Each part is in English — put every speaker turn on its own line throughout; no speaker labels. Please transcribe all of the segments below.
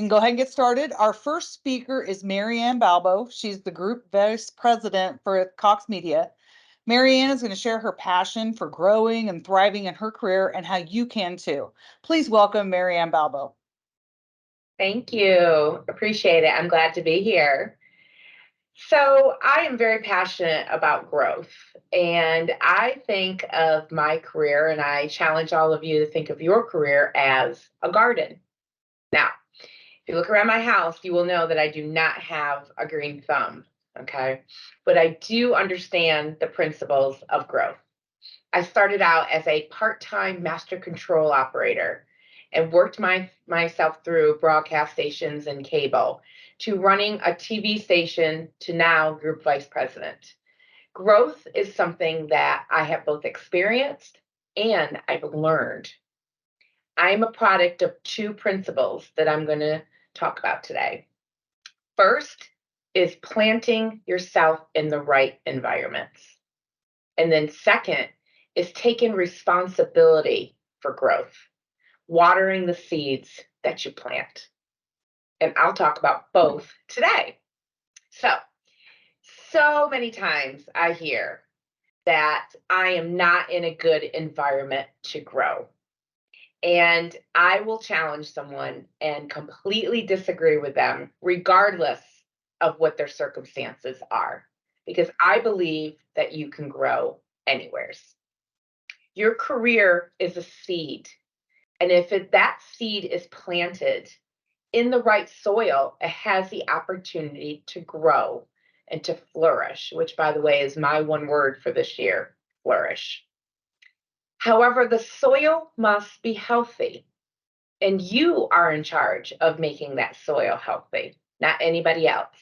can go ahead and get started. Our first speaker is Maryann Balbo. She's the Group Vice President for Cox Media. Maryann is going to share her passion for growing and thriving in her career and how you can too. Please welcome Maryann Balbo.
Thank you. Appreciate it. I'm glad to be here. So I am very passionate about growth, and I think of my career, and I challenge all of you to think of your career as a garden. Now, if you look around my house, you will know that I do not have a green thumb, okay? But I do understand the principles of growth. I started out as a part-time master control operator and worked myself through broadcast stations and cable to running a TV station to now group vice president. Growth is something that I have both experienced and I've learned. I'm a product of two principles that I'm going to talk about today. First is planting yourself in the right environments. And then second is taking responsibility for growth, watering the seeds that you plant. And I'll talk about both today. So many times I hear that I am not in a good environment to grow. And I will challenge someone and completely disagree with them, regardless of what their circumstances are, because I believe that you can grow anywheres. Your career is a seed. And if that seed is planted in the right soil, it has the opportunity to grow and to flourish, which, by the way, is my one word for this year, flourish. However, the soil must be healthy, and you are in charge of making that soil healthy, not anybody else.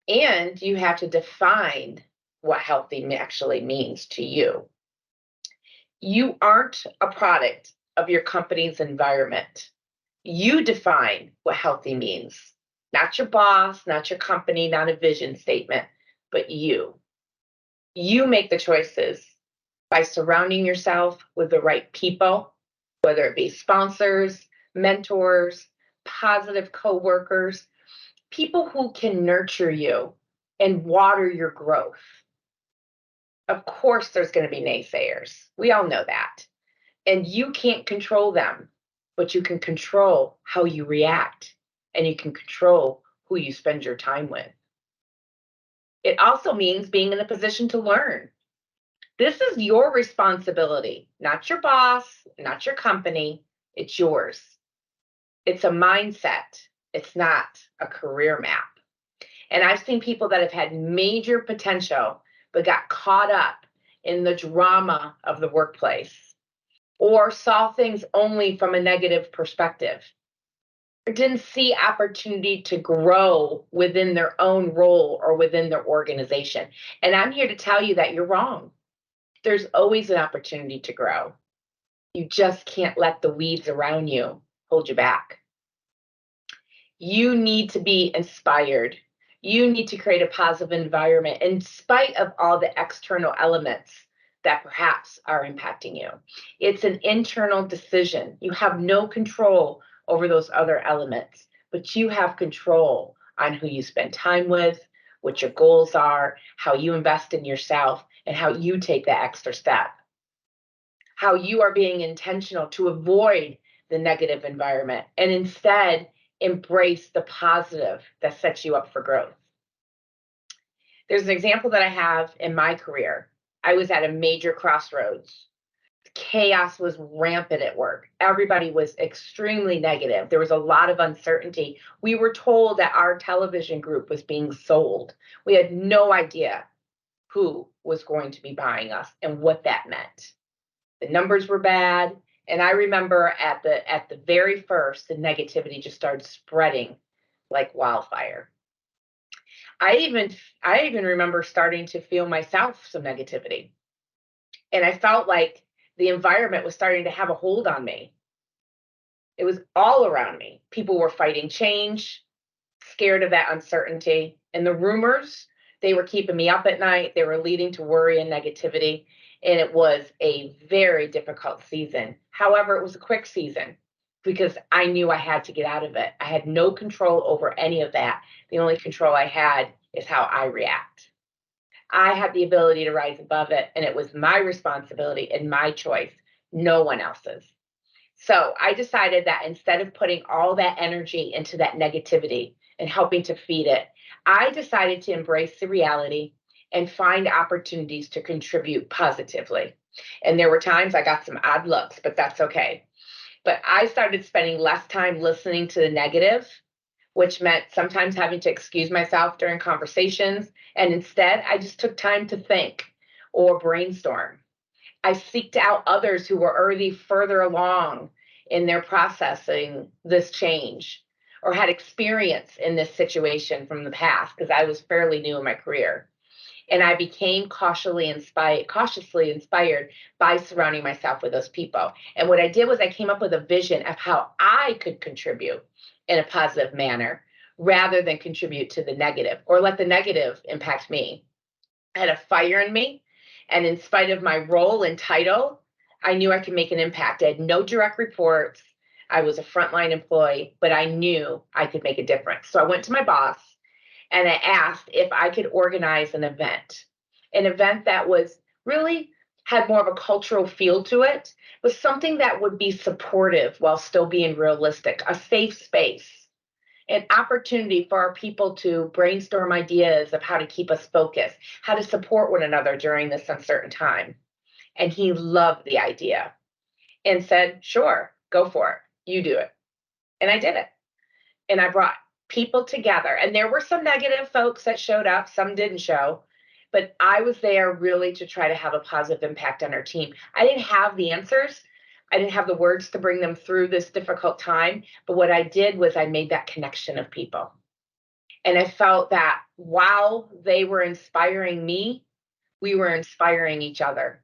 And you have to define what healthy actually means to you. You aren't a product of your company's environment. You define what healthy means, not your boss, not your company, not a vision statement, but you. You make the choices by surrounding yourself with the right people, whether it be sponsors, mentors, positive coworkers, people who can nurture you and water your growth. Of course, there's going to be naysayers. We all know that. And you can't control them, but you can control how you react, and you can control who you spend your time with. It also means being in a position to learn. This is your responsibility, not your boss, not your company. It's yours. It's a mindset. It's not a career map. And I've seen people that have had major potential, but got caught up in the drama of the workplace, or saw things only from a negative perspective, or didn't see opportunity to grow within their own role or within their organization. And I'm here to tell you that you're wrong. There's always an opportunity to grow. You just can't let the weeds around you hold you back. You need to be inspired. You need to create a positive environment in spite of all the external elements that perhaps are impacting you. It's an internal decision. You have no control over those other elements, but you have control on who you spend time with, what your goals are, how you invest in yourself, and how you take that extra step. How you are being intentional to avoid the negative environment and instead embrace the positive that sets you up for growth. There's an example that I have in my career. I was at a major crossroads. Chaos was rampant at work. Everybody was extremely negative. There was a lot of uncertainty. We were told that our television group was being sold. We had no idea who was going to be buying us and what that meant. The numbers were bad. And I remember at the very first, the negativity just started spreading like wildfire. I even remember starting to feel myself some negativity. And I felt like the environment was starting to have a hold on me. It was all around me. People were fighting change, scared of that uncertainty. And the rumors, they were keeping me up at night. They were leading to worry and negativity. And it was a very difficult season. However, it was a quick season. because I knew I had to get out of it. I had no control over any of that. The only control I had is how I react. I had the ability to rise above it, and it was my responsibility and my choice, no one else's. So I decided that instead of putting all that energy into that negativity and helping to feed it, I decided to embrace the reality and find opportunities to contribute positively. And there were times I got some odd looks, but that's okay. But I started spending less time listening to the negative, which meant sometimes having to excuse myself during conversations. And instead, I just took time to think or brainstorm. I seeked out others who were already further along in their processing this change or had experience in this situation from the past because I was fairly new in my career. And I became cautiously inspired by surrounding myself with those people. And what I did was I came up with a vision of how I could contribute in a positive manner rather than contribute to the negative or let the negative impact me. I had a fire in me. And in spite of my role and title, I knew I could make an impact. I had no direct reports. I was a frontline employee, but I knew I could make a difference. So I went to my boss and I asked if I could organize an event that was really had more of a cultural feel to it, was something that would be supportive while still being realistic, a safe space, an opportunity for our people to brainstorm ideas of how to keep us focused, how to support one another during this uncertain time. And he loved the idea and said, sure, go for it. You do it. And I did it. And I brought people together. And there were some negative folks that showed up, some didn't show, but I was there really to try to have a positive impact on our team. I didn't have the answers. I didn't have the words to bring them through this difficult time. But what I did was I made that connection of people. And I felt that while they were inspiring me, we were inspiring each other.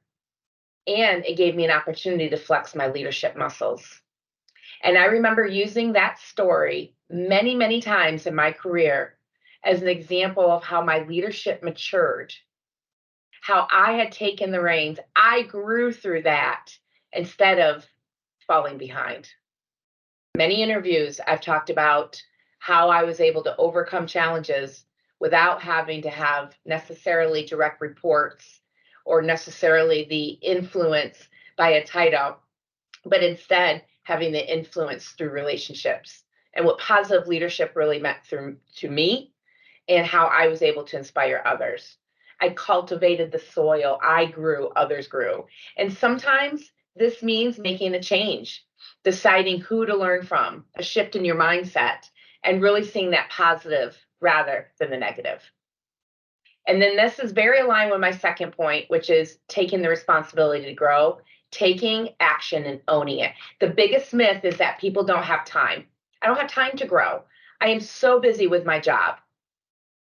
And it gave me an opportunity to flex my leadership muscles. And I remember using that story many, many times in my career as an example of how my leadership matured, how I had taken the reins. I grew through that instead of falling behind. Many interviews I've talked about how I was able to overcome challenges without having to have necessarily direct reports or necessarily the influence by a title, but instead having the influence through relationships and what positive leadership really meant to me and how I was able to inspire others. I cultivated the soil, I grew, others grew. And sometimes this means making a change, deciding who to learn from, a shift in your mindset, and really seeing that positive rather than the negative. And then this is very aligned with my second point, which is taking the responsibility to grow, taking action and owning it. The biggest myth is that people don't have time. I don't have time to grow. I am so busy with my job.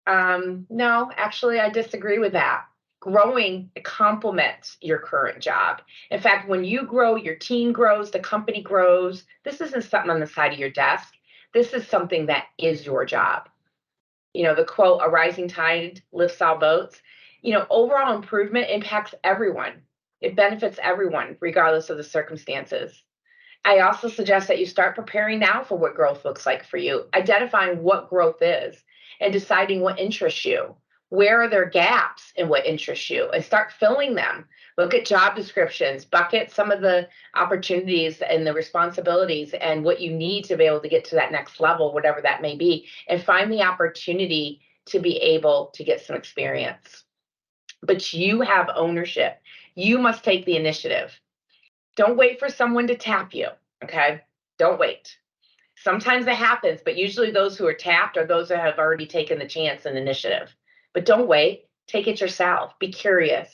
No, actually, I disagree with that. Growing complements your current job. In fact, when you grow, your team grows, the company grows. This isn't something on the side of your desk. This is something that is your job. You know, the quote, a rising tide lifts all boats. You know, overall improvement impacts everyone. It benefits everyone, regardless of the circumstances. I also suggest that you start preparing now for what growth looks like for you, identifying what growth is and deciding what interests you. Where are there gaps in what interests you and start filling them? Look at job descriptions, bucket some of the opportunities and the responsibilities and what you need to be able to get to that next level, whatever that may be, and find the opportunity to be able to get some experience. But you have ownership. You must take the initiative. Don't wait for someone to tap you, okay? Don't wait. Sometimes that happens, but usually those who are tapped are those that have already taken the chance and initiative. But don't wait. Take it yourself. Be curious.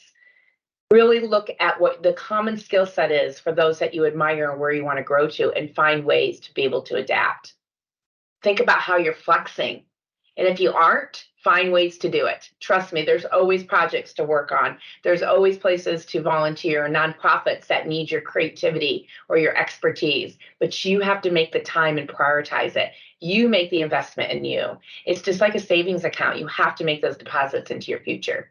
Really look at what the common skill set is for those that you admire and where you want to grow to and find ways to be able to adapt. Think about how you're flexing. And if you aren't, find ways to do it. Trust me, there's always projects to work on. There's always places to volunteer, nonprofits that need your creativity or your expertise, but you have to make the time and prioritize it. You make the investment in you. It's just like a savings account. You have to make those deposits into your future.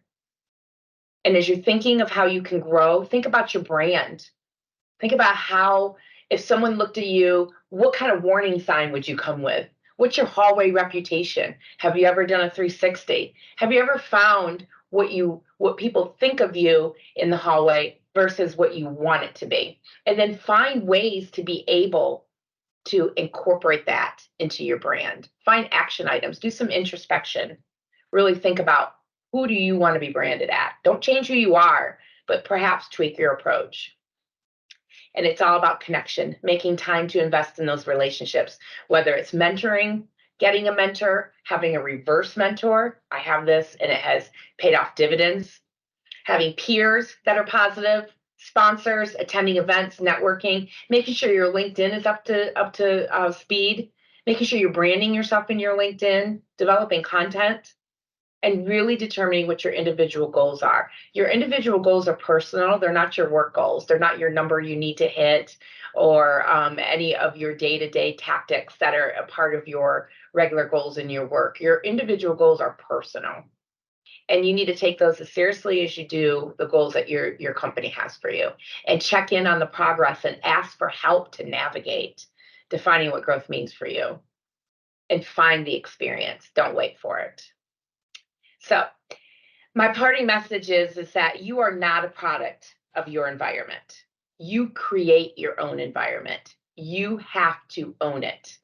And as you're thinking of how you can grow, think about your brand. Think about how If someone looked at you, what kind of warning sign would you come with? What's your hallway reputation? Have you ever done a 360? Have you ever found what people think of you in the hallway versus what you want it to be? And then find ways to be able to incorporate that into your brand. Find action items, do some introspection. Really think about, who do you want to be branded at? Don't change who you are, but perhaps tweak your approach. And it's all about connection, making time to invest in those relationships, whether it's mentoring, getting a mentor, having a reverse mentor. I have this and it has paid off dividends. Having peers that are positive, sponsors, attending events, networking, making sure your LinkedIn is up to speed, making sure you're branding yourself in your LinkedIn, developing content, and really determining what your individual goals are. Your individual goals are personal. They're not your work goals. They're not your number you need to hit, or any of your day-to-day tactics that are a part of your regular goals in your work. Your individual goals are personal. And you need to take those as seriously as you do the goals that your company has for you. And check in on the progress and ask for help to navigate defining what growth means for you. And find the experience. Don't wait for it. So, my parting message is that you are not a product of your environment. You create your own environment. You have to own it.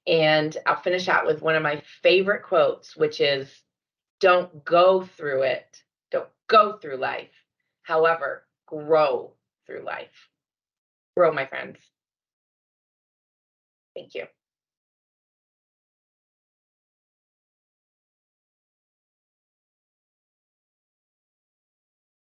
And I'll finish out with one of my favorite quotes, which is, don't go through it. Don't go through life. However, grow through life. Grow, my friends. Thank you.